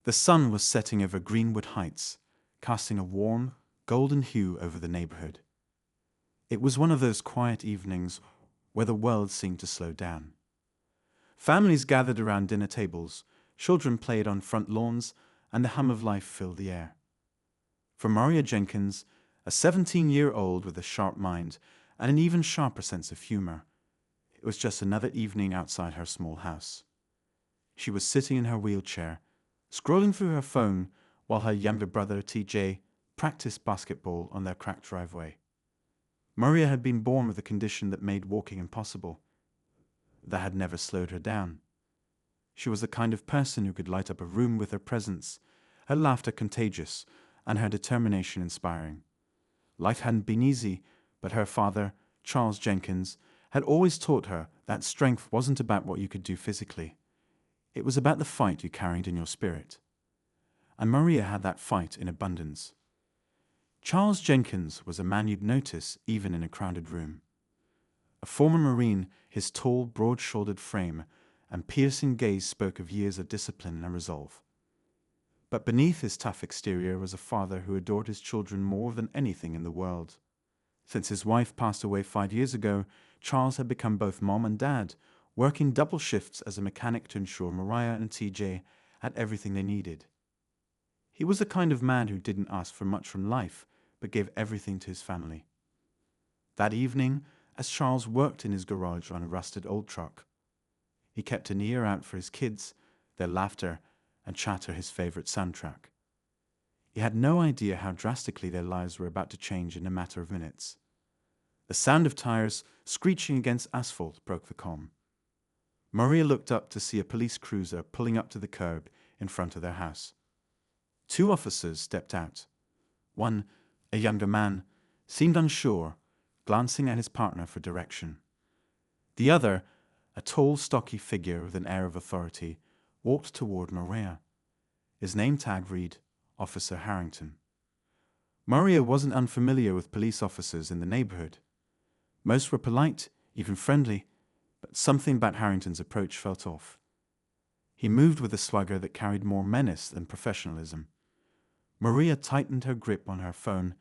The sun was setting over Greenwood Heights, casting a warm, golden hue over the neighborhood. It was one of those quiet evenings where the world seemed to slow down. Families gathered around dinner tables, children played on front lawns, and the hum of life filled the air. For Maria Jenkins, a 17-year-old with a sharp mind and an even sharper sense of humor, it was just another evening outside her small house. She was sitting in her wheelchair, scrolling through her phone while her younger brother, TJ, practiced basketball on their cracked driveway. Maria had been born with a condition that made walking impossible. That had never slowed her down. She was the kind of person who could light up a room with her presence, her laughter contagious, and her determination inspiring. Life hadn't been easy, but her father, Charles Jenkins, had always taught her that strength wasn't about what you could do physically. It was about the fight you carried in your spirit. And Maria had that fight in abundance. Charles Jenkins was a man you'd notice even in a crowded room. A former Marine, his tall, broad-shouldered frame and piercing gaze spoke of years of discipline and resolve. But beneath his tough exterior was a father who adored his children more than anything in the world. Since his wife passed away 5 years ago, Charles had become both mom and dad, working double shifts as a mechanic to ensure Mariah and TJ had everything they needed. He was the kind of man who didn't ask for much from life, but gave everything to his family. That evening, as Charles worked in his garage on a rusted old truck, he kept an ear out for his kids, their laughter, and chatter his favorite soundtrack. He had no idea how drastically their lives were about to change in a matter of minutes. The sound of tires screeching against asphalt broke the calm. Maria looked up to see a police cruiser pulling up to the curb in front of their house. 2 officers stepped out. One, a younger man, seemed unsure, glancing at his partner for direction. The other, a tall, stocky figure with an air of authority, walked toward Maria. His name tag read, Officer Harrington. Maria wasn't unfamiliar with police officers in the neighborhood. Most were polite, even friendly, but something about Harrington's approach felt off. He moved with a swagger that carried more menace than professionalism. Maria tightened her grip on her phone,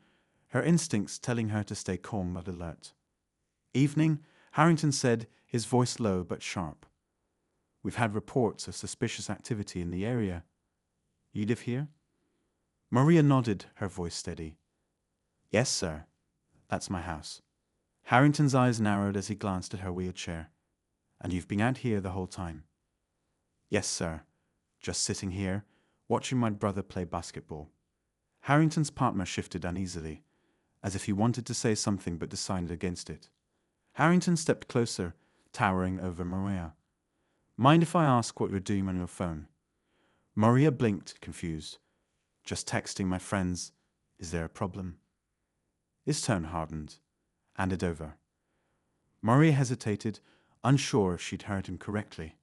her instincts telling her to stay calm but alert. Evening, Harrington said, his voice low but sharp. We've had reports of suspicious activity in the area. You live here? Maria nodded, her voice steady. Yes, sir. That's my house. Harrington's eyes narrowed as he glanced at her wheelchair. And you've been out here the whole time? Yes, sir. Just sitting here, watching my brother play basketball. Harrington's partner shifted uneasily, as if he wanted to say something but decided against it. Harrington stepped closer, towering over Maria. Mind if I ask what you're doing on your phone? Maria blinked, confused. Just texting my friends. Is there a problem? His tone hardened. Hand it over. Maria hesitated, unsure if she'd heard him correctly.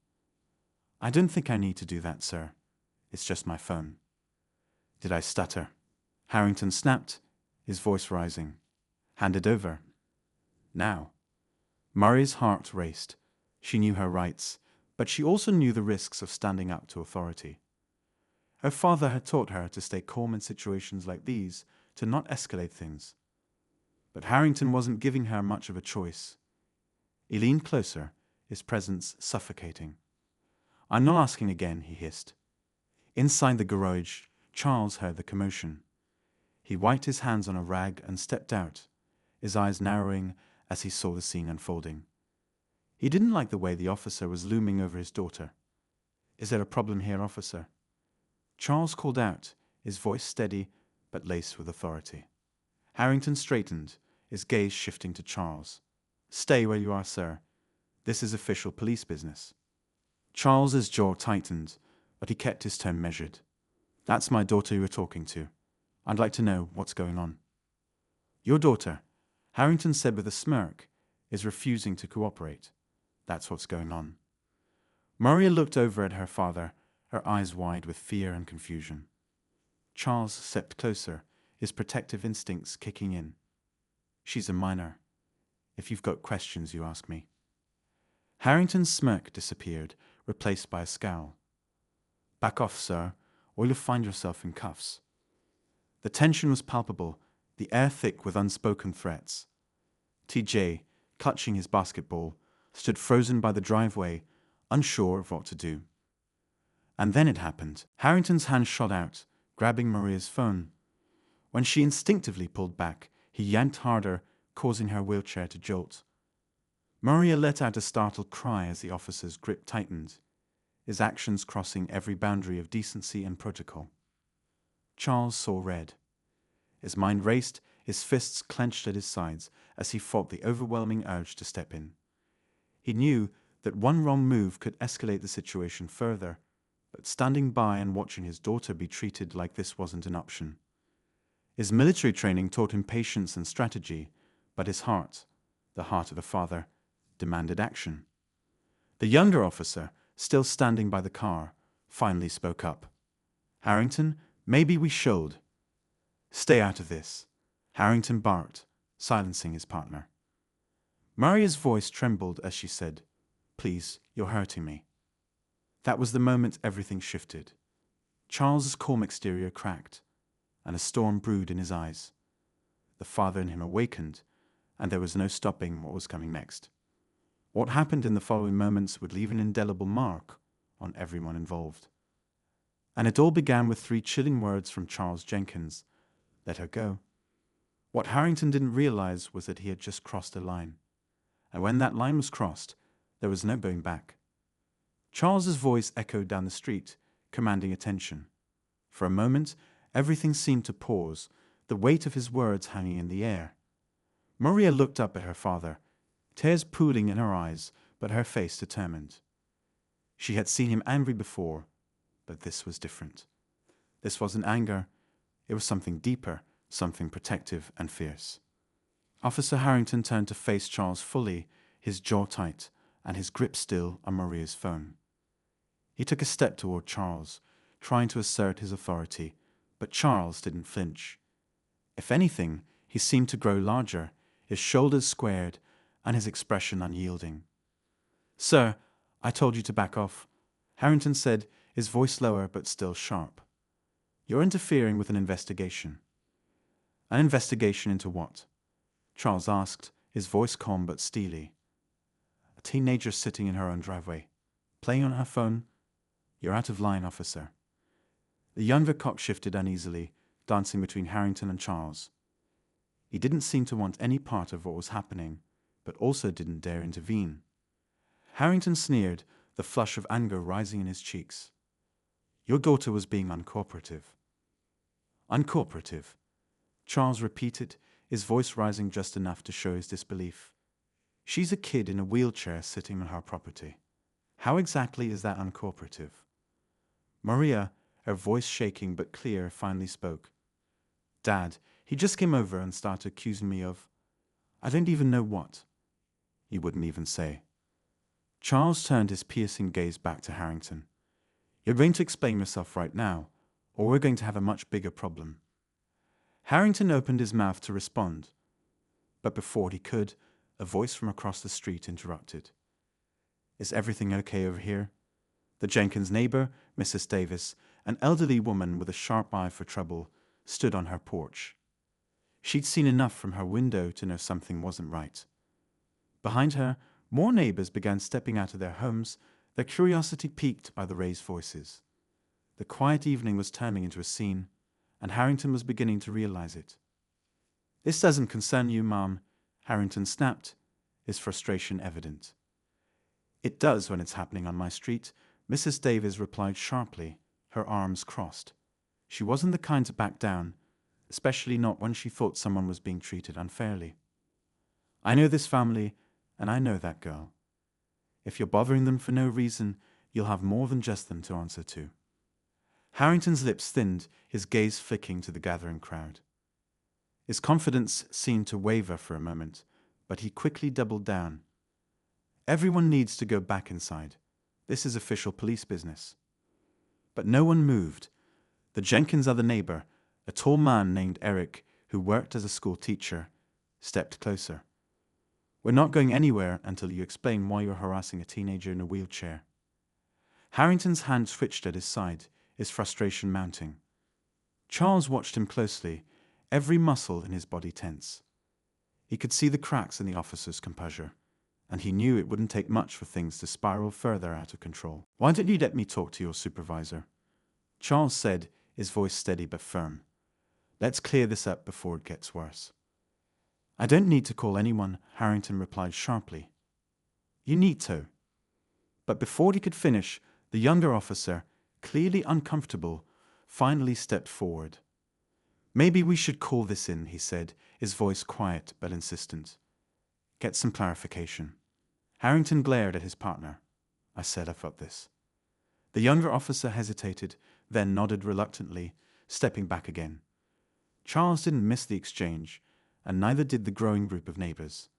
I don't think I need to do that, sir. It's just my phone. Did I stutter? Harrington snapped, his voice rising. Hand it over. Now. Maria's heart raced. She knew her rights, but she also knew the risks of standing up to authority. Her father had taught her to stay calm in situations like these, to not escalate things. But Harrington wasn't giving her much of a choice. He leaned closer, his presence suffocating. I'm not asking again, he hissed. Inside the garage, Charles heard the commotion. He wiped his hands on a rag and stepped out, his eyes narrowing as he saw the scene unfolding. He didn't like the way the officer was looming over his daughter. Is there a problem here, officer? Charles called out, his voice steady but laced with authority. Harrington straightened, his gaze shifting to Charles. Stay where you are, sir. This is official police business. Charles's jaw tightened, but he kept his tone measured. That's my daughter you were talking to. I'd like to know what's going on. Your daughter, Harrington said with a smirk, is refusing to cooperate. That's what's going on. Maria looked over at her father, her eyes wide with fear and confusion. Charles stepped closer, his protective instincts kicking in. She's a minor. If you've got questions, you ask me. Harrington's smirk disappeared, replaced by a scowl. Back off, sir, or you'll find yourself in cuffs. The tension was palpable, the air thick with unspoken threats. TJ, clutching his basketball, stood frozen by the driveway, unsure of what to do. And then it happened. Harrington's hand shot out, grabbing Maria's phone. When she instinctively pulled back, he yanked harder, causing her wheelchair to jolt. Maria let out a startled cry as the officer's grip tightened, his actions crossing every boundary of decency and protocol. Charles saw red. His mind raced, his fists clenched at his sides as he fought the overwhelming urge to step in. He knew that one wrong move could escalate the situation further, but standing by and watching his daughter be treated like this wasn't an option. His military training taught him patience and strategy, but his heart, the heart of a father, demanded action. The younger officer, still standing by the car, finally spoke up. "Harrington, maybe we should." "Stay out of this," Harrington barked, silencing his partner. Maria's voice trembled as she said, "Please, you're hurting me." That was the moment everything shifted. Charles's calm exterior cracked, and a storm brewed in his eyes. The father in him awakened, and there was no stopping what was coming next. What happened in the following moments would leave an indelible mark on everyone involved. And it all began with 3 chilling words from Charles Jenkins: "Let her go." What Harrington didn't realize was that he had just crossed a line. And when that line was crossed, there was no going back. Charles's voice echoed down the street, commanding attention. For a moment, everything seemed to pause, the weight of his words hanging in the air. Maria looked up at her father, tears pooling in her eyes, but her face determined. She had seen him angry before, but this was different. This wasn't anger, it was something deeper, something protective and fierce. Officer Harrington turned to face Charles fully, his jaw tight, and his grip still on Maria's phone. He took a step toward Charles, trying to assert his authority, but Charles didn't flinch. If anything, he seemed to grow larger, his shoulders squared, and his expression unyielding. "Sir, I told you to back off," Harrington said, his voice lower but still sharp. "You're interfering with an investigation." "An investigation into what?" Charles asked, his voice calm but steely. "A teenager sitting in her own driveway, playing on her phone." "You're out of line, officer." The younger cop shifted uneasily, dancing between Harrington and Charles. He didn't seem to want any part of what was happening, but also didn't dare intervene. Harrington sneered, the flush of anger rising in his cheeks. "Your daughter was being uncooperative." "Uncooperative?" Charles repeated, his voice rising just enough to show his disbelief. "She's a kid in a wheelchair sitting on her property. How exactly is that uncooperative?" Maria, her voice shaking but clear, finally spoke. "Dad, he just came over and started accusing me of... I don't even know what." "You wouldn't even say." Charles turned his piercing gaze back to Harrington. "You're going to explain yourself right now, or we're going to have a much bigger problem." Harrington opened his mouth to respond, but before he could, a voice from across the street interrupted. "Is everything okay over here?" The Jenkins neighbor, Mrs. Davis, an elderly woman with a sharp eye for trouble, stood on her porch. She'd seen enough from her window to know something wasn't right. Behind her, more neighbors began stepping out of their homes, their curiosity piqued by the raised voices. The quiet evening was turning into a scene, and Harrington was beginning to realize it. "This doesn't concern you, Mom," Harrington snapped, his frustration evident. "It does when it's happening on my street," Mrs. Davis replied sharply, her arms crossed. She wasn't the kind to back down, especially not when she thought someone was being treated unfairly. "I know this family, and I know that girl. If you're bothering them for no reason, you'll have more than just them to answer to." Harrington's lips thinned, his gaze flicking to the gathering crowd. His confidence seemed to waver for a moment, but he quickly doubled down. "Everyone needs to go back inside. This is official police business." But no one moved. The Jenkins' other neighbor, a tall man named Eric, who worked as a school teacher, stepped closer. "We're not going anywhere until you explain why you're harassing a teenager in a wheelchair." Harrington's hand twitched at his side, his frustration mounting. Charles watched him closely, every muscle in his body tense. He could see the cracks in the officer's composure, and he knew it wouldn't take much for things to spiral further out of control. "Why don't you let me talk to your supervisor?" Charles said, his voice steady but firm. "Let's clear this up before it gets worse." "I don't need to call anyone," Harrington replied sharply. "You need to." But before he could finish, the younger officer, clearly uncomfortable, finally stepped forward. "Maybe we should call this in," he said, his voice quiet but insistent. "Get some clarification." Harrington glared at his partner. "I said I've got this." The younger officer hesitated, then nodded reluctantly, stepping back again. Charles didn't miss the exchange, and neither did the growing group of neighbors.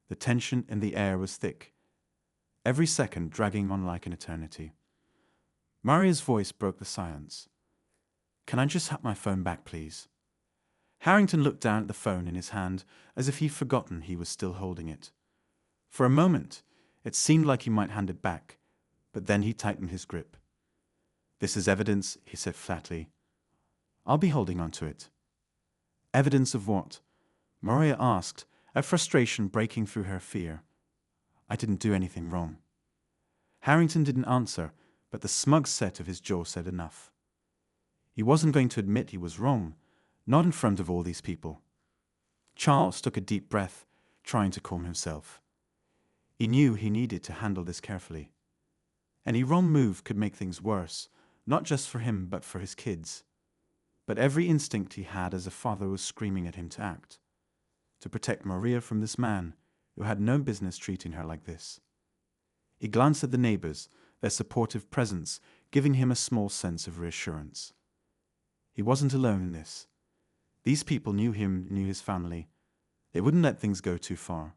The tension in the air was thick, every second dragging on like an eternity. Maria's voice broke the silence. "Can I just have my phone back, please?" Harrington looked down at the phone in his hand as if he'd forgotten he was still holding it. For a moment, it seemed like he might hand it back, but then he tightened his grip. "This is evidence," he said flatly. "I'll be holding on to it." "Evidence of what?" Maria asked, a frustration breaking through her fear. "I didn't do anything wrong." Harrington didn't answer, but the smug set of his jaw said enough. He wasn't going to admit he was wrong, not in front of all these people. Charles took a deep breath, trying to calm himself. He knew he needed to handle this carefully. Any wrong move could make things worse, not just for him but for his kids. But every instinct he had as a father was screaming at him to act, to protect Maria from this man who had no business treating her like this. He glanced at the neighbors, their supportive presence giving him a small sense of reassurance. He wasn't alone in this. These people knew him, knew his family. They wouldn't let things go too far.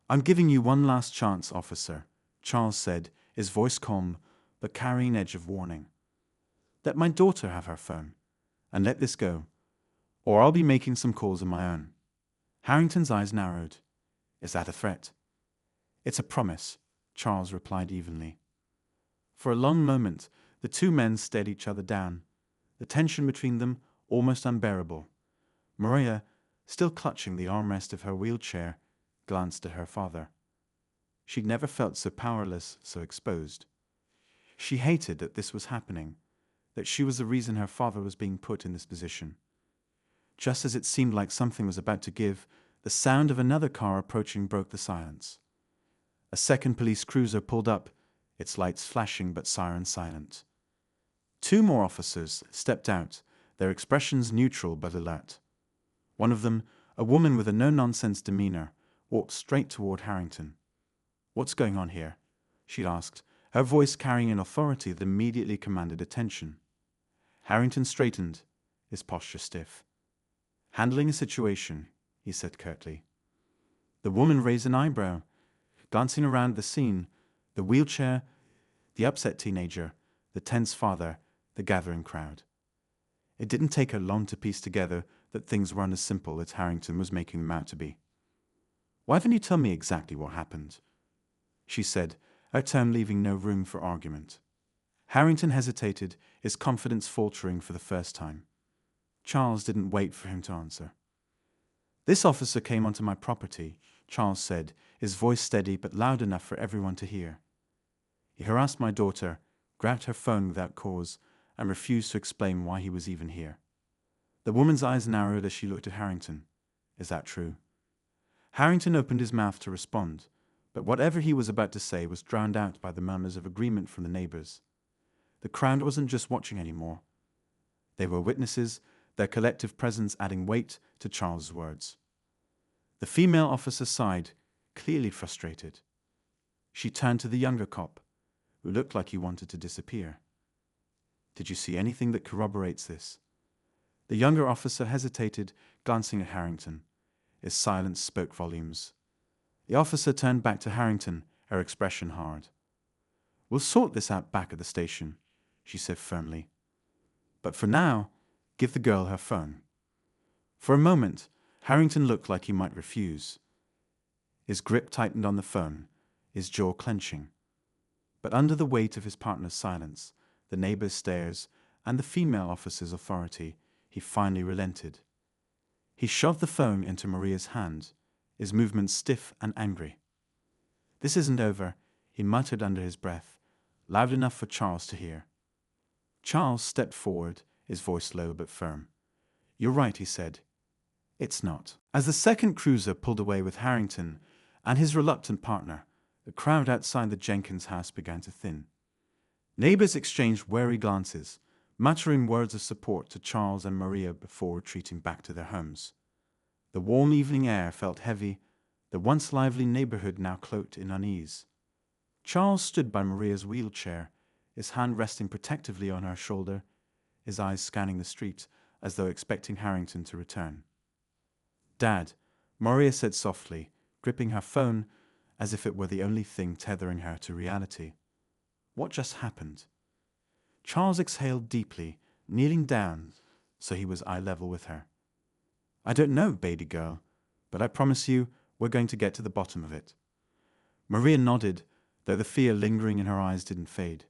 "I'm giving you one last chance, officer," Charles said, his voice calm, but carrying an edge of warning. "Let my daughter have her phone, and let this go, or I'll be making some calls of my own." Harrington's eyes narrowed. "Is that a threat?" "It's a promise," Charles replied evenly. For a long moment, the two men stared each other down, the tension between them almost unbearable. Maria, still clutching the armrest of her wheelchair, glanced at her father. She'd never felt so powerless, so exposed. She hated that this was happening, that she was the reason her father was being put in this position. Just as it seemed like something was about to give, the sound of another car approaching broke the silence. A second police cruiser pulled up, its lights flashing but siren silent. Two more officers stepped out, their expressions neutral but alert. One of them, a woman with a no-nonsense demeanor, walked straight toward Harrington. "What's going on here?" she asked, her voice carrying an authority that immediately commanded attention. Harrington straightened, his posture stiff. "Handling a situation," he said curtly. The woman raised an eyebrow, glancing around the scene, the wheelchair, the upset teenager, the tense father, the gathering crowd. It didn't take her long to piece together that things weren't as simple as Harrington was making them out to be. "Why don't you tell me exactly what happened?" she said, her tone leaving no room for argument. Harrington hesitated, his confidence faltering for the first time. Charles didn't wait for him to answer. "This officer came onto my property," Charles said, his voice steady but loud enough for everyone to hear. "He harassed my daughter, grabbed her phone without cause, and refused to explain why he was even here." The woman's eyes narrowed as she looked at Harrington. "Is that true?" Harrington opened his mouth to respond, but whatever he was about to say was drowned out by the murmurs of agreement from the neighbors. The crowd wasn't just watching anymore. They were witnesses, their collective presence adding weight to Charles's words. The female officer sighed, clearly frustrated. She turned to the younger cop, who looked like he wanted to disappear. "Did you see anything that corroborates this?" The younger officer hesitated, glancing at Harrington. His silence spoke volumes. The officer turned back to Harrington, her expression hard. "We'll sort this out back at the station," she said firmly. "But for now, give the girl her phone." For a moment, Harrington looked like he might refuse. His grip tightened on the phone, his jaw clenching. But under the weight of his partner's silence, the neighbor's stares, and the female officer's authority, he finally relented. He shoved the phone into Maria's hand, his movements stiff and angry. "This isn't over," he muttered under his breath, loud enough for Charles to hear. Charles stepped forward, his voice low but firm. "You're right," he said. "It's not." As the second cruiser pulled away with Harrington and his reluctant partner, the crowd outside the Jenkins house began to thin. Neighbors exchanged wary glances, muttering words of support to Charles and Maria before retreating back to their homes. The warm evening air felt heavy, the once lively neighborhood now cloaked in unease. Charles stood by Maria's wheelchair, his hand resting protectively on her shoulder, his eyes scanning the street as though expecting Harrington to return. "Dad," Maria said softly, gripping her phone as if it were the only thing tethering her to reality. "What just happened?" Charles exhaled deeply, kneeling down so he was eye level with her. "I don't know, baby girl, but I promise you we're going to get to the bottom of it." Maria nodded, though the fear lingering in her eyes didn't fade.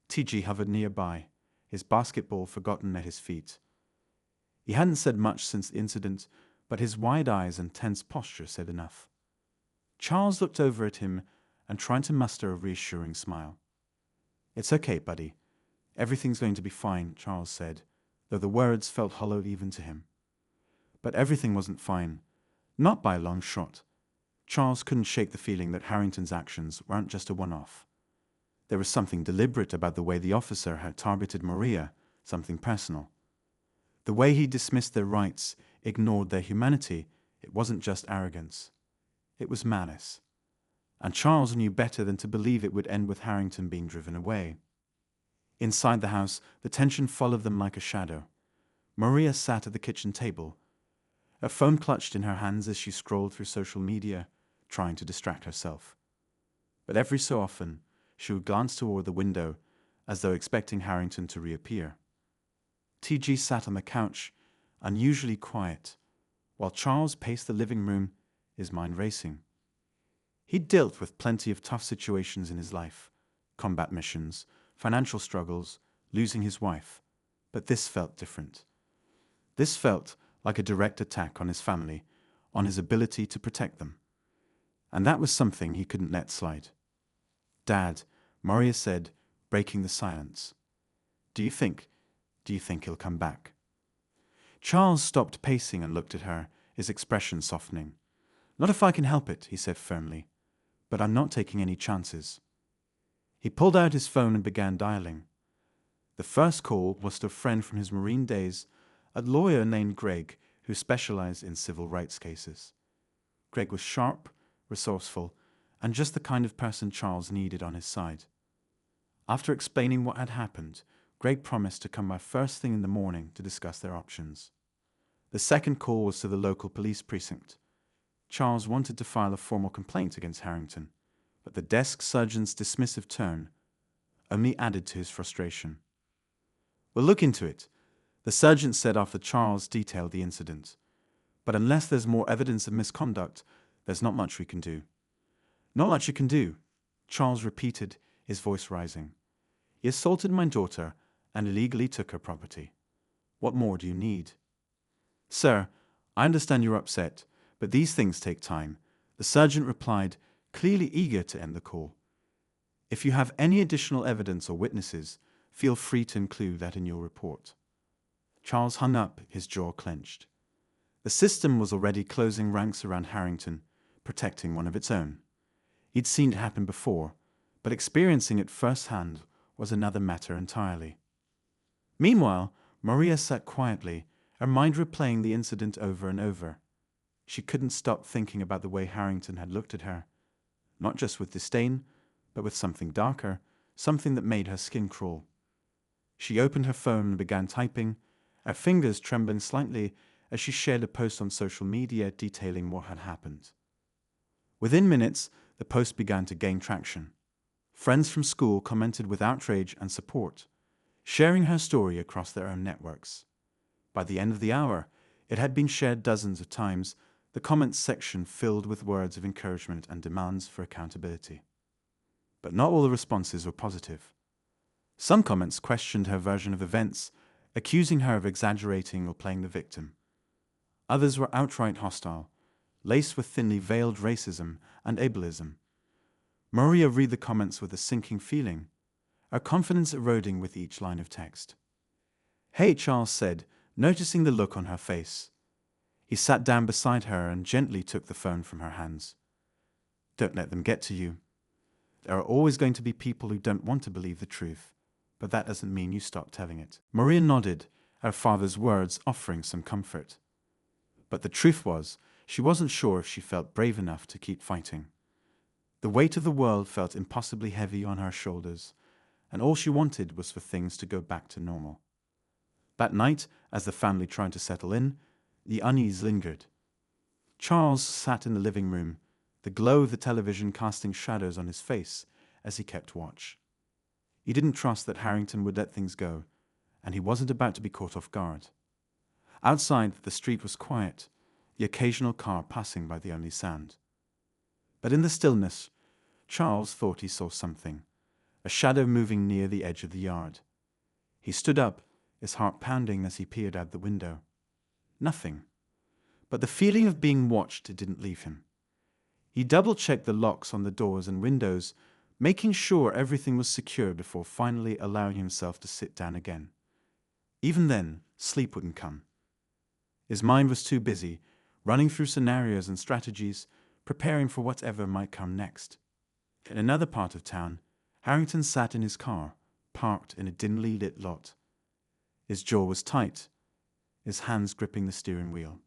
TG hovered nearby, his basketball forgotten at his feet. He hadn't said much since the incident, but his wide eyes and tense posture said enough. Charles looked over at him and tried to muster a reassuring smile. "It's okay, buddy. Everything's going to be fine," Charles said, though the words felt hollow even to him. But everything wasn't fine, not by a long shot. Charles couldn't shake the feeling that Harrington's actions weren't just a one-off. There was something deliberate about the way the officer had targeted Maria, something personal. The way he dismissed their rights, ignored their humanity, it wasn't just arrogance. It was malice. And Charles knew better than to believe it would end with Harrington being driven away. Inside the house, the tension followed them like a shadow. Maria sat at the kitchen table, her phone clutched in her hands as she scrolled through social media, trying to distract herself. But every so often, she would glance toward the window, as though expecting Harrington to reappear. TG sat on the couch, unusually quiet, while Charles paced the living room, his mind racing. He'd dealt with plenty of tough situations in his life, combat missions, financial struggles, losing his wife, but this felt different. This felt like a direct attack on his family, on his ability to protect them. And that was something he couldn't let slide. "Dad," Maria said, breaking the silence. Do you think he'll come back?" Charles stopped pacing and looked at her, his expression softening. "Not if I can help it," he said firmly. "But I'm not taking any chances." He pulled out his phone and began dialing. The first call was to a friend from his Marine days, a lawyer named Greg who specialized in civil rights cases. Greg was sharp, resourceful, and just the kind of person Charles needed on his side. After explaining what had happened, Greg promised to come by first thing in the morning to discuss their options. The second call was to the local police precinct. Charles wanted to file a formal complaint against Harrington, but the desk surgeon's dismissive tone only added to his frustration. "We'll look into it," the surgeon said after Charles detailed the incident. "But unless there's more evidence of misconduct, there's not much we can do." "Not much you can do," Charles repeated, his voice rising. "He assaulted my daughter and illegally took her property. What more do you need?" "Sir, I understand you're upset, but these things take time," the surgeon replied, clearly eager to end the call. "If you have any additional evidence or witnesses, feel free to include that in your report." Charles hung up, his jaw clenched. The system was already closing ranks around Harrington, protecting one of its own. He'd seen it happen before, but experiencing it firsthand was another matter entirely. Meanwhile, Maria sat quietly, her mind replaying the incident over and over. She couldn't stop thinking about the way Harrington had looked at her, not just with disdain, but with something darker, something that made her skin crawl. She opened her phone and began typing, her fingers trembling slightly as she shared a post on social media detailing what had happened. Within minutes, the post began to gain traction. Friends from school commented with outrage and support, sharing her story across their own networks. By the end of the hour, it had been shared dozens of times, the comments section filled with words of encouragement and demands for accountability. But not all the responses were positive. Some comments questioned her version of events, accusing her of exaggerating or playing the victim. Others were outright hostile, laced with thinly veiled racism and ableism. Maria read the comments with a sinking feeling, her confidence eroding with each line of text. "Hey," Charles said, noticing the look on her face. He sat down beside her and gently took the phone from her hands. "Don't let them get to you. There are always going to be people who don't want to believe the truth, but that doesn't mean you stop telling it." Maria nodded, her father's words offering some comfort. But the truth was, she wasn't sure if she felt brave enough to keep fighting. The weight of the world felt impossibly heavy on her shoulders, and all she wanted was for things to go back to normal. That night, as the family tried to settle in, the unease lingered. Charles sat in the living room, the glow of the television casting shadows on his face as he kept watch. He didn't trust that Harrington would let things go, and he wasn't about to be caught off guard. Outside, the street was quiet, the occasional car passing by the only sound. But in the stillness, Charles thought he saw something, a shadow moving near the edge of the yard. He stood up, his heart pounding as he peered out the window. Nothing. But the feeling of being watched didn't leave him. He double-checked the locks on the doors and windows, making sure everything was secure before finally allowing himself to sit down again. Even then, sleep wouldn't come. His mind was too busy, running through scenarios and strategies, preparing for whatever might come next. In another part of town, Harrington sat in his car, parked in a dimly lit lot. His jaw was tight, his hands gripping the steering wheel.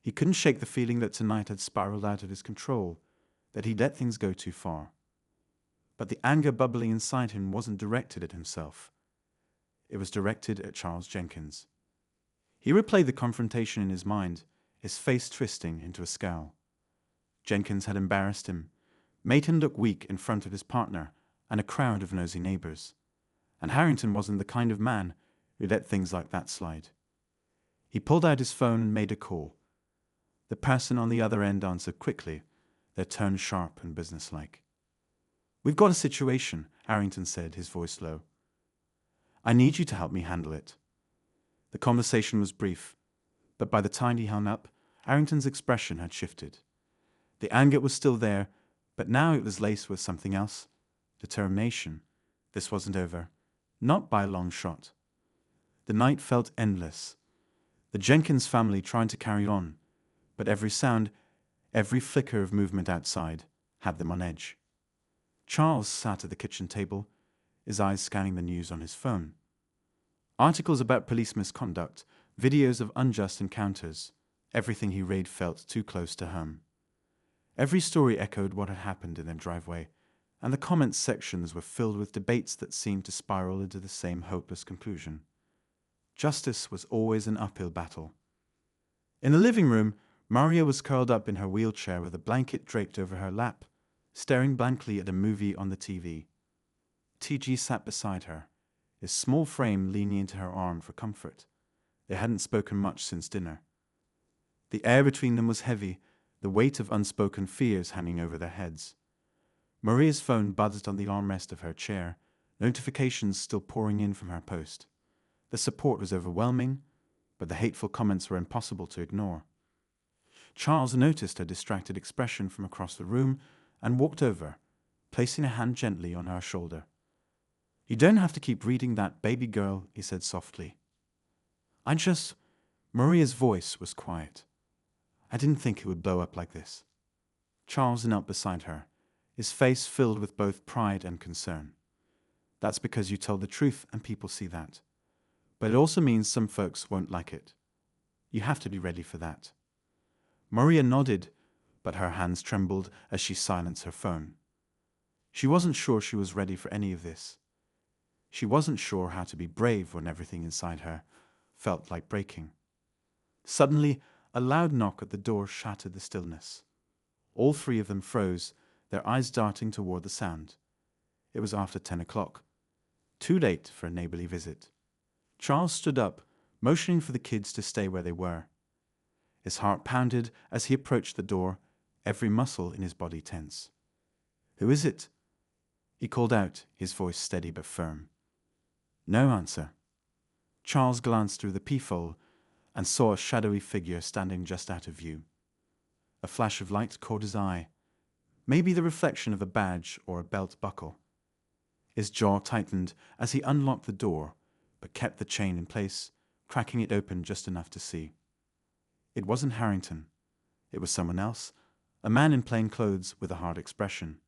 He couldn't shake the feeling that tonight had spiraled out of his control, that he'd let things go too far. But the anger bubbling inside him wasn't directed at himself. It was directed at Charles Jenkins. He replayed the confrontation in his mind, his face twisting into a scowl. Jenkins had embarrassed him, made him look weak in front of his partner and a crowd of nosy neighbors. And Harrington wasn't the kind of man who let things like that slide. He pulled out his phone and made a call. The person on the other end answered quickly, their tone sharp and businesslike. "We've got a situation," Harrington said, his voice low. "I need you to help me handle it." The conversation was brief, but by the time he hung up, Harrington's expression had shifted. The anger was still there, but now it was laced with something else. Determination. This wasn't over. Not by a long shot. The night felt endless. The Jenkins family tried to carry on, but every sound, every flicker of movement outside, had them on edge. Charles sat at the kitchen table, his eyes scanning the news on his phone. Articles about police misconduct, videos of unjust encounters, everything he read felt too close to home. Every story echoed what had happened in their driveway, and the comments sections were filled with debates that seemed to spiral into the same hopeless conclusion. Justice was always an uphill battle. In the living room, Maria was curled up in her wheelchair with a blanket draped over her lap, staring blankly at a movie on the TV. TG sat beside her, his small frame leaning into her arm for comfort. They hadn't spoken much since dinner. The air between them was heavy, the weight of unspoken fears hanging over their heads. Maria's phone buzzed on the armrest of her chair, notifications still pouring in from her post. The support was overwhelming, but the hateful comments were impossible to ignore. Charles noticed her distracted expression from across the room and walked over, placing a hand gently on her shoulder. "You don't have to keep reading that, baby girl," he said softly. Maria's voice was quiet. "I didn't think it would blow up like this." Charles knelt beside her, his face filled with both pride and concern. "That's because you told the truth and people see that. But it also means some folks won't like it. You have to be ready for that." Maria nodded, but her hands trembled as she silenced her phone. She wasn't sure she was ready for any of this. She wasn't sure how to be brave when everything inside her felt like breaking. Suddenly, a loud knock at the door shattered the stillness. All three of them froze, their eyes darting toward the sound. It was after 10 o'clock. Too late for a neighborly visit. Charles stood up, motioning for the kids to stay where they were. His heart pounded as he approached the door, every muscle in his body tense. "Who is it?" He called out, his voice steady but firm. No answer. Charles glanced through the peephole and saw a shadowy figure standing just out of view. A flash of light caught his eye, maybe the reflection of a badge or a belt buckle. His jaw tightened as he unlocked the door, but kept the chain in place, cracking it open just enough to see. It wasn't Harrington. It was someone else, a man in plain clothes with a hard expression.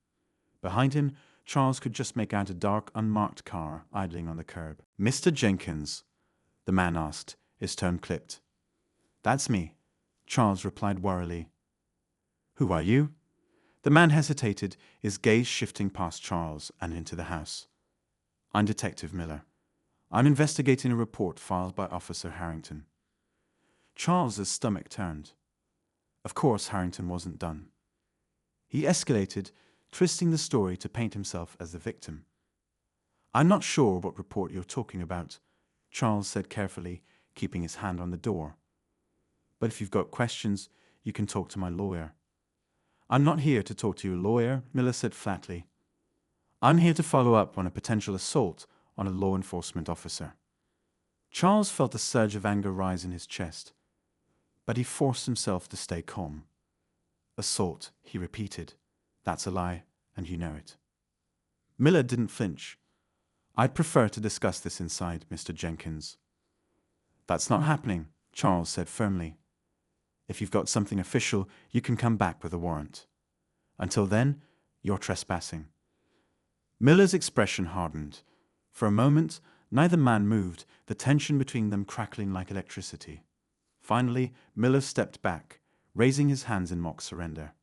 Behind him, Charles could just make out a dark, unmarked car idling on the curb. "Mr. Jenkins?" the man asked, his tone clipped. "That's me," Charles replied warily. "Who are you?" The man hesitated, his gaze shifting past Charles and into the house. "I'm Detective Miller. I'm investigating a report filed by Officer Harrington." Charles's stomach turned. Of course Harrington wasn't done. He escalated, twisting the story to paint himself as the victim. "I'm not sure what report you're talking about," Charles said carefully, keeping his hand on the door. "But if you've got questions, you can talk to my lawyer." "I'm not here to talk to your lawyer," Miller said flatly. "I'm here to follow up on a potential assault on a law enforcement officer." Charles felt a surge of anger rise in his chest, but he forced himself to stay calm. "Assault," he repeated. "That's a lie, and you know it." Miller didn't flinch. "I'd prefer to discuss this inside, Mr. Jenkins." "That's not happening," Charles said firmly. "If you've got something official, you can come back with a warrant. Until then, you're trespassing." Miller's expression hardened. For a moment, neither man moved, the tension between them crackling like electricity. Finally, Miller stepped back, raising his hands in mock surrender.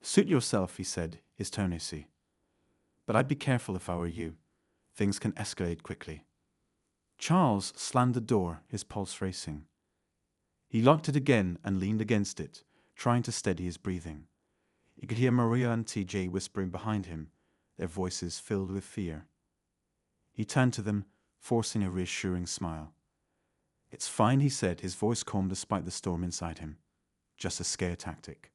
"Suit yourself," he said, his tone icy. "But I'd be careful if I were you. Things can escalate quickly." Charles slammed the door, his pulse racing. He locked it again and leaned against it, trying to steady his breathing. He could hear Maria and TJ whispering behind him, their voices filled with fear. He turned to them, forcing a reassuring smile. "It's fine," he said, his voice calm despite the storm inside him. "Just a scare tactic."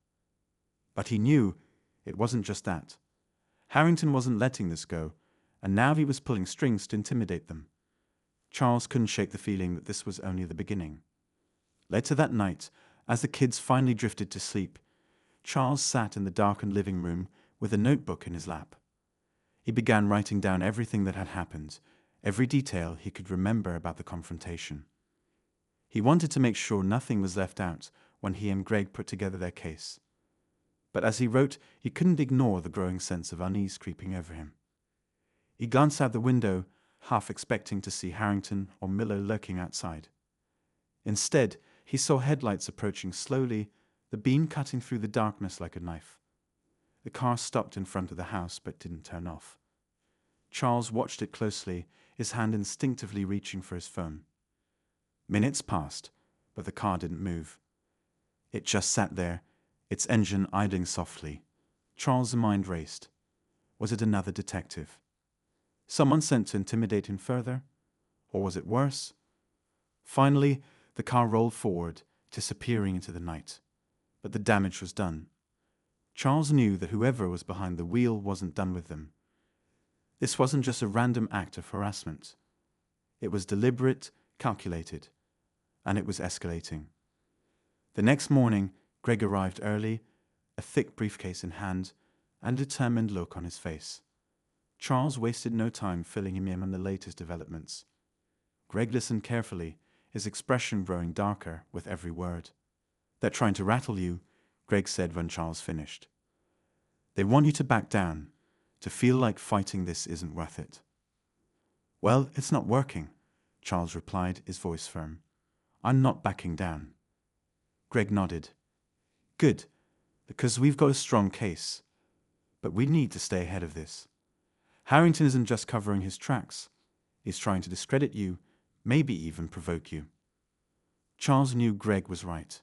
But he knew it wasn't just that. Harrington wasn't letting this go, and now he was pulling strings to intimidate them. Charles couldn't shake the feeling that this was only the beginning. Later that night, as the kids finally drifted to sleep, Charles sat in the darkened living room with a notebook in his lap. He began writing down everything that had happened, every detail he could remember about the confrontation. He wanted to make sure nothing was left out when he and Greg put together their case. But as he wrote, he couldn't ignore the growing sense of unease creeping over him. He glanced out the window, half expecting to see Harrington or Miller lurking outside. Instead, he saw headlights approaching slowly, the beam cutting through the darkness like a knife. The car stopped in front of the house but didn't turn off. Charles watched it closely, his hand instinctively reaching for his phone. Minutes passed, but the car didn't move. It just sat there, its engine idling softly. Charles' mind raced. Was it another detective? Someone sent to intimidate him further? Or was it worse? Finally, the car rolled forward, disappearing into the night. But the damage was done. Charles knew that whoever was behind the wheel wasn't done with them. This wasn't just a random act of harassment. It was deliberate, calculated, and it was escalating. The next morning, Greg arrived early, a thick briefcase in hand, and a determined look on his face. Charles wasted no time filling him in on the latest developments. Greg listened carefully, his expression growing darker with every word. "They're trying to rattle you," Greg said when Charles finished. "They want you to back down, to feel like fighting this isn't worth it." "Well, it's not working," Charles replied, his voice firm. "I'm not backing down." Greg nodded. "Good, because we've got a strong case. But we need to stay ahead of this. Harrington isn't just covering his tracks. He's trying to discredit you, maybe even provoke you." Charles knew Greg was right.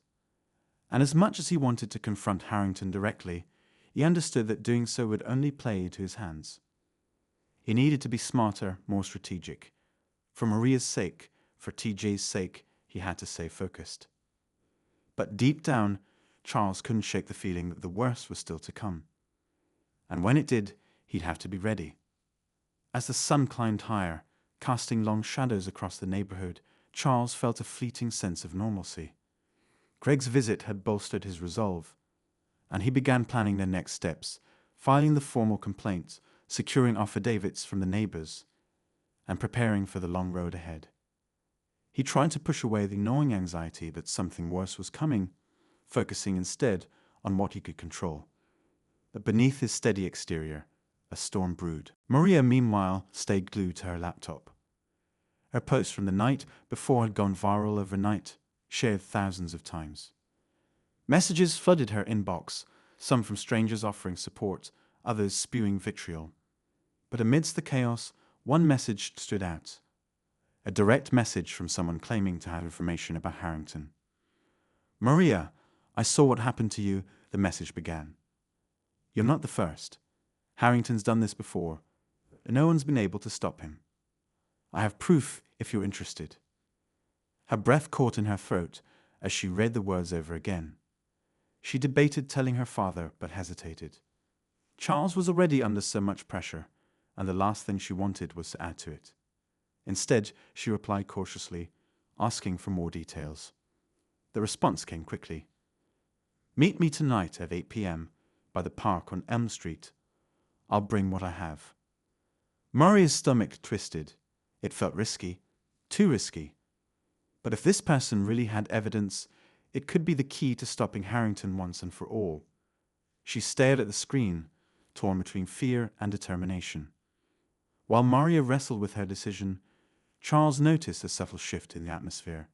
And as much as he wanted to confront Harrington directly, he understood that doing so would only play to his hands. He needed to be smarter, more strategic. For Maria's sake, for TJ's sake, he had to stay focused. But deep down, Charles couldn't shake the feeling that the worst was still to come. And when it did, he'd have to be ready. As the sun climbed higher, Casting long shadows across the neighborhood, Charles felt a fleeting sense of normalcy. Greg's visit had bolstered his resolve, and he began planning their next steps, filing the formal complaint, securing affidavits from the neighbors, and preparing for the long road ahead. He tried to push away the gnawing anxiety that something worse was coming, focusing instead on what he could control. But beneath his steady exterior, a storm brewed. Maria, meanwhile, stayed glued to her laptop. Her post from the night before had gone viral overnight, shared thousands of times. Messages flooded her inbox, some from strangers offering support, others spewing vitriol. But amidst the chaos, one message stood out. A direct message from someone claiming to have information about Harrington. "Maria, I saw what happened to you," the message began. "You're not the first. Harrington's done this before, and no one's been able to stop him. I have proof if you're interested." Her breath caught in her throat as she read the words over again. She debated telling her father, but hesitated. Charles was already under so much pressure, and the last thing she wanted was to add to it. Instead, she replied cautiously, asking for more details. The response came quickly. "Meet me tonight at 8 p.m. by the park on Elm Street. I'll bring what I have." Maria's stomach twisted. It felt risky, too risky. But if this person really had evidence, it could be the key to stopping Harrington once and for all. She stared at the screen, torn between fear and determination. While Maria wrestled with her decision, Charles noticed a subtle shift in the atmosphere.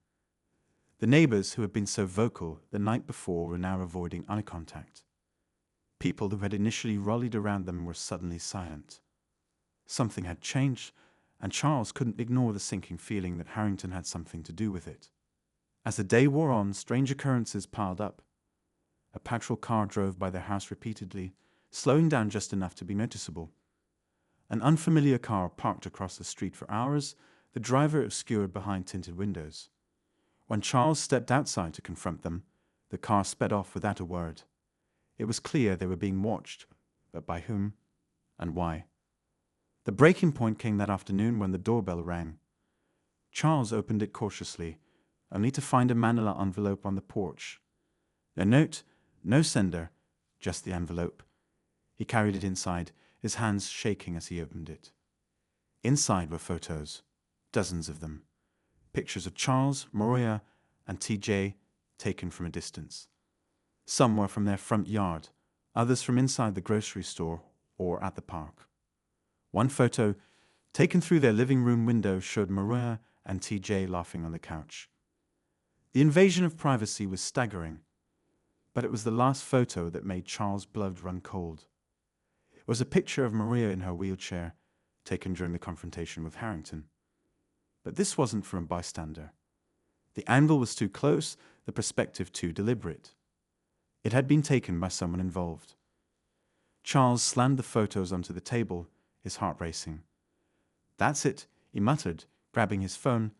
The neighbors who had been so vocal the night before were now avoiding eye contact. People who had initially rallied around them were suddenly silent. Something had changed, and Charles couldn't ignore the sinking feeling that Harrington had something to do with it. As the day wore on, strange occurrences piled up. A patrol car drove by their house repeatedly, slowing down just enough to be noticeable. An unfamiliar car parked across the street for hours, the driver obscured behind tinted windows. When Charles stepped outside to confront them, the car sped off without a word. It was clear they were being watched, but by whom and why? The breaking point came that afternoon when the doorbell rang. Charles opened it cautiously, only to find a manila envelope on the porch. No note, no sender, just the envelope. He carried it inside, his hands shaking as he opened it. Inside were photos, dozens of them. Pictures of Charles, Maria, and TJ taken from a distance. Some were from their front yard, others from inside the grocery store or at the park. One photo, taken through their living room window, showed Maria and TJ laughing on the couch. The invasion of privacy was staggering, but it was the last photo that made Charles' blood run cold. It was a picture of Maria in her wheelchair, taken during the confrontation with Harrington. But this wasn't from a bystander. The angle was too close, the perspective too deliberate. It had been taken by someone involved. Charles slammed the photos onto the table, his heart racing. "That's it," he muttered, grabbing his phone.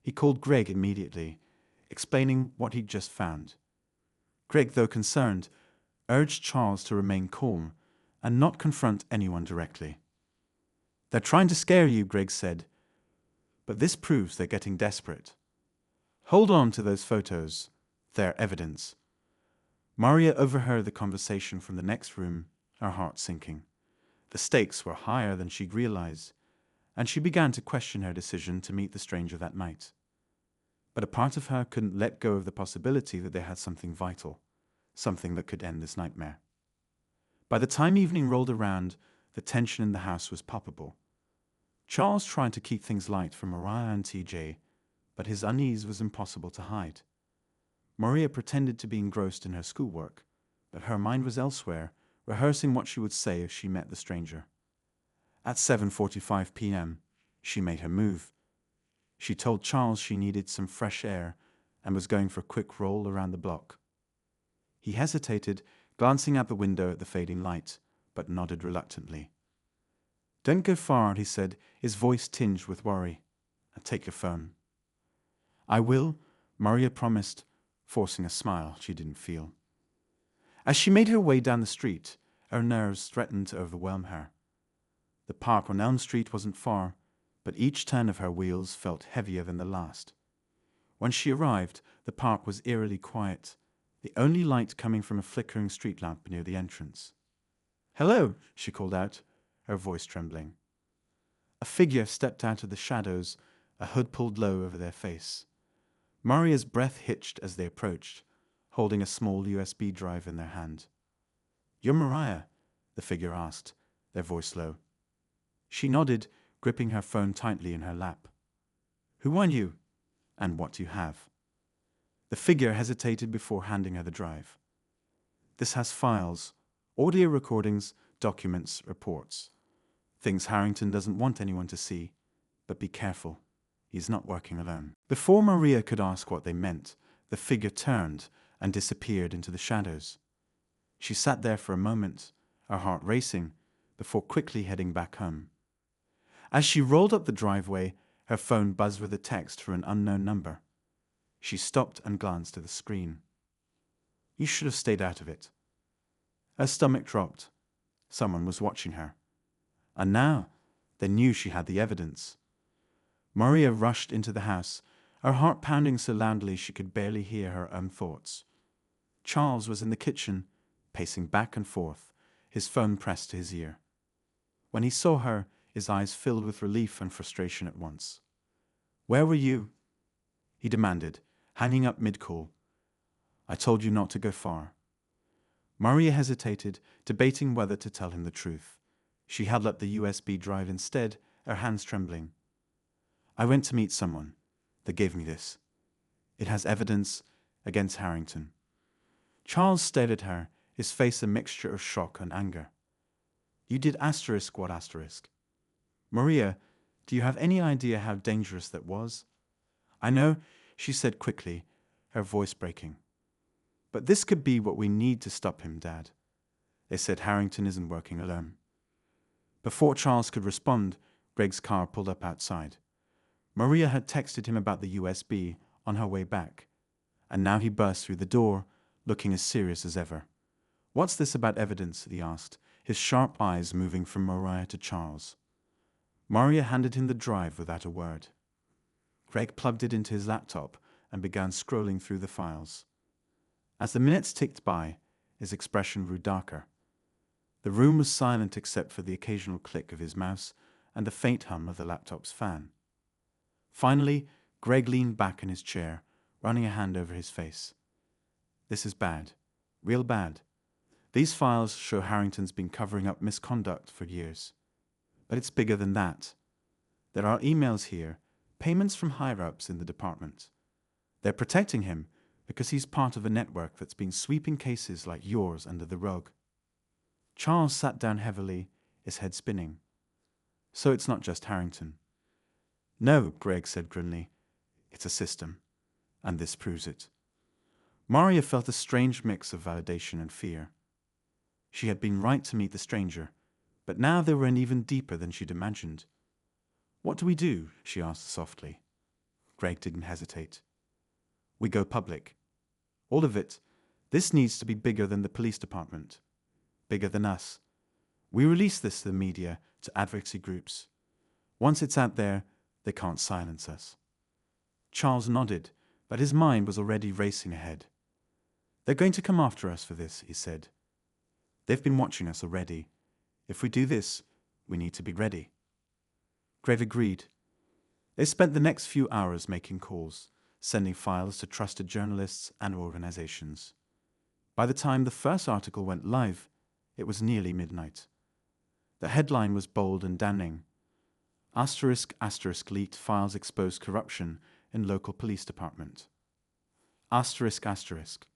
He called Greg immediately, explaining what he'd just found. Greg, though concerned, urged Charles to remain calm and not confront anyone directly. "They're trying to scare you," Greg said, "but this proves they're getting desperate. Hold on to those photos. They're evidence." Maria overheard the conversation from the next room, her heart sinking. The stakes were higher than she'd realized, and she began to question her decision to meet the stranger that night. But a part of her couldn't let go of the possibility that they had something vital, something that could end this nightmare. By the time evening rolled around, the tension in the house was palpable. Charles tried to keep things light for Maria and TJ, but his unease was impossible to hide. Maria pretended to be engrossed in her schoolwork, but her mind was elsewhere, rehearsing what she would say if she met the stranger. At 7:45 p.m., she made her move. She told Charles she needed some fresh air and was going for a quick roll around the block. He hesitated, glancing out the window at the fading light, but nodded reluctantly. "Don't go far," he said, his voice tinged with worry. "And take your phone." "I will," Maria promised, forcing a smile she didn't feel. As she made her way down the street, her nerves threatened to overwhelm her. The park on Elm Street wasn't far, but each turn of her wheels felt heavier than the last. When she arrived, the park was eerily quiet, the only light coming from a flickering street lamp near the entrance. "Hello," she called out, her voice trembling. A figure stepped out of the shadows, a hood pulled low over their face. Maria's breath hitched as they approached, holding a small USB drive in their hand. "You're Mariah?" the figure asked, their voice low. She nodded, gripping her phone tightly in her lap. "Who are you? And what do you have?" The figure hesitated before handing her the drive. "This has files, audio recordings, documents, reports. Things Harrington doesn't want anyone to see, but be careful. He's not working alone." Before Maria could ask what they meant, the figure turned and disappeared into the shadows. She sat there for a moment, her heart racing, before quickly heading back home. As she rolled up the driveway, her phone buzzed with a text from an unknown number. She stopped and glanced at the screen. "You should have stayed out of it." Her stomach dropped. Someone was watching her. And now they knew she had the evidence. Maria rushed into the house, her heart pounding so loudly she could barely hear her own thoughts. Charles was in the kitchen, pacing back and forth, his phone pressed to his ear. When he saw her, his eyes filled with relief and frustration at once. "Where were you?" he demanded, hanging up mid-call. "I told you not to go far." Maria hesitated, debating whether to tell him the truth. She held up the USB drive instead, her hands trembling. "I went to meet someone. They gave me this. It has evidence against Harrington." Charles stared at her, his face a mixture of shock and anger. "You did what asterisk?" "Maria, do you have any idea how dangerous that was?" "I know," she said quickly, her voice breaking. "But this could be what we need to stop him, Dad. They said Harrington isn't working alone." Before Charles could respond, Greg's car pulled up outside. Maria had texted him about the USB on her way back, and now he burst through the door, looking as serious as ever. "What's this about evidence?" he asked, his sharp eyes moving from Maria to Charles. Maria handed him the drive without a word. Greg plugged it into his laptop and began scrolling through the files. As the minutes ticked by, his expression grew darker. The room was silent except for the occasional click of his mouse and the faint hum of the laptop's fan. Finally, Greg leaned back in his chair, running a hand over his face. "This is bad. Real bad. These files show Harrington's been covering up misconduct for years. But it's bigger than that. There are emails here, payments from higher-ups in the department. They're protecting him because he's part of a network that's been sweeping cases like yours under the rug." Charles sat down heavily, his head spinning. "So it's not just Harrington." "No," Greg said grimly. "It's a system. And this proves it." Maria felt a strange mix of validation and fear. She had been right to meet the stranger, but now they were in even deeper than she'd imagined. "What do we do?" she asked softly. Greg didn't hesitate. "We go public. All of it. This needs to be bigger than the police department. Bigger than us. We release this to the media, to advocacy groups. Once it's out there, they can't silence us." Charles nodded, but his mind was already racing ahead. "They're going to come after us for this," he said. "They've been watching us already. If we do this, we need to be ready." Greg agreed. They spent the next few hours making calls, sending files to trusted journalists and organizations. By the time the first article went live, it was nearly midnight. The headline was bold and damning. Asterisk asterisk leaked files expose corruption in local police department. Asterisk asterisk.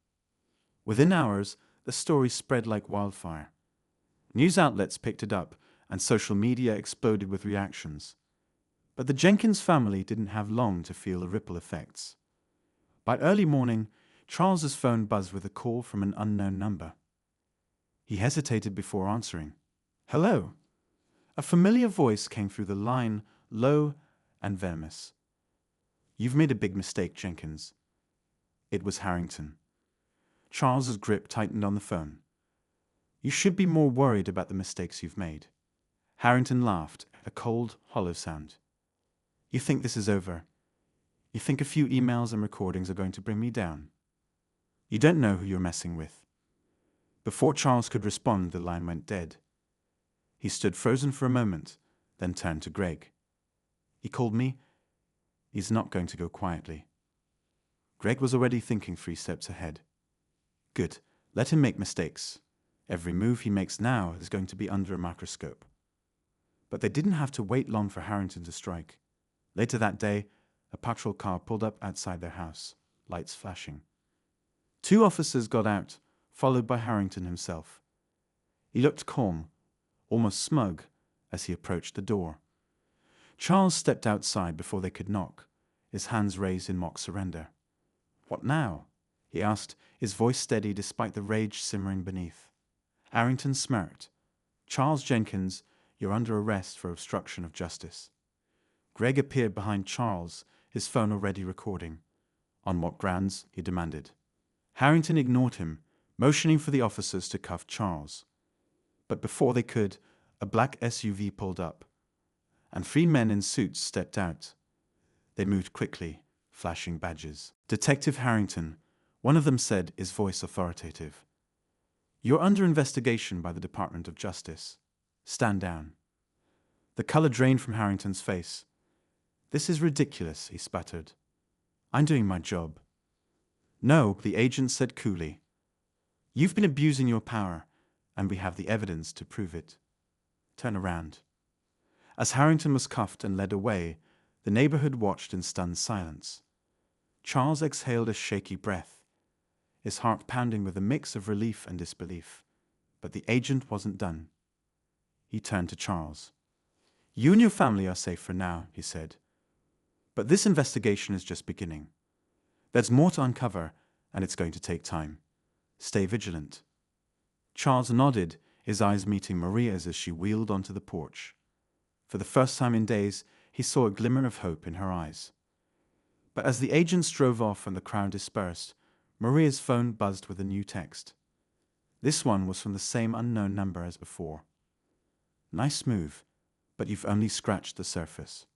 Within hours, the story spread like wildfire. News outlets picked it up, and social media exploded with reactions. But the Jenkins family didn't have long to feel the ripple effects. By early morning, Charles's phone buzzed with a call from an unknown number. He hesitated before answering. "Hello." A familiar voice came through the line, low and venomous. "You've made a big mistake, Jenkins." It was Harrington. Charles's grip tightened on the phone. "You should be more worried about the mistakes you've made." Harrington laughed, a cold, hollow sound. You think this is over. You think a few emails and recordings are going to bring me down. You don't know who you're messing with. Before Charles could respond, the line went dead. He stood frozen for a moment, then turned to Greg. He called me. He's not going to go quietly. Greg was already thinking 3 steps ahead. Good. Let him make mistakes. Every move he makes now is going to be under a microscope. But they didn't have to wait long for Harrington to strike. Later that day, a patrol car pulled up outside their house, lights flashing. 2 officers got out, followed by Harrington himself. He looked calm, almost smug, as he approached the door. Charles stepped outside before they could knock, his hands raised in mock surrender. "What now?" he asked, his voice steady despite the rage simmering beneath. Harrington smirked. "Charles Jenkins, you're under arrest for obstruction of justice." Greg appeared behind Charles, his phone already recording. "On what grounds?" he demanded. Harrington ignored him, motioning for the officers to cuff Charles. But before they could, a black SUV pulled up, and 3 men in suits stepped out. They moved quickly, flashing badges. "Detective Harrington," one of them said, his voice authoritative. "You're under investigation by the Department of Justice. Stand down." The color drained from Harrington's face. "This is ridiculous," he sputtered. "I'm doing my job." "No," the agent said coolly. "You've been abusing your power, and we have the evidence to prove it. Turn around." As Harrington was cuffed and led away, the neighborhood watched in stunned silence. Charles exhaled a shaky breath, his heart pounding with a mix of relief and disbelief. But the agent wasn't done. He turned to Charles. "You and your family are safe for now," he said. "But this investigation is just beginning. There's more to uncover, and it's going to take time. Stay vigilant." Charles nodded, his eyes meeting Maria's as she wheeled onto the porch. For the first time in days, he saw a glimmer of hope in her eyes. But as the agents drove off and the crowd dispersed, Maria's phone buzzed with a new text. This one was from the same unknown number as before. "Nice move, but you've only scratched the surface."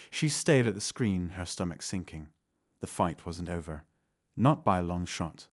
She stared at the screen, her stomach sinking. The fight wasn't over. Not by a long shot.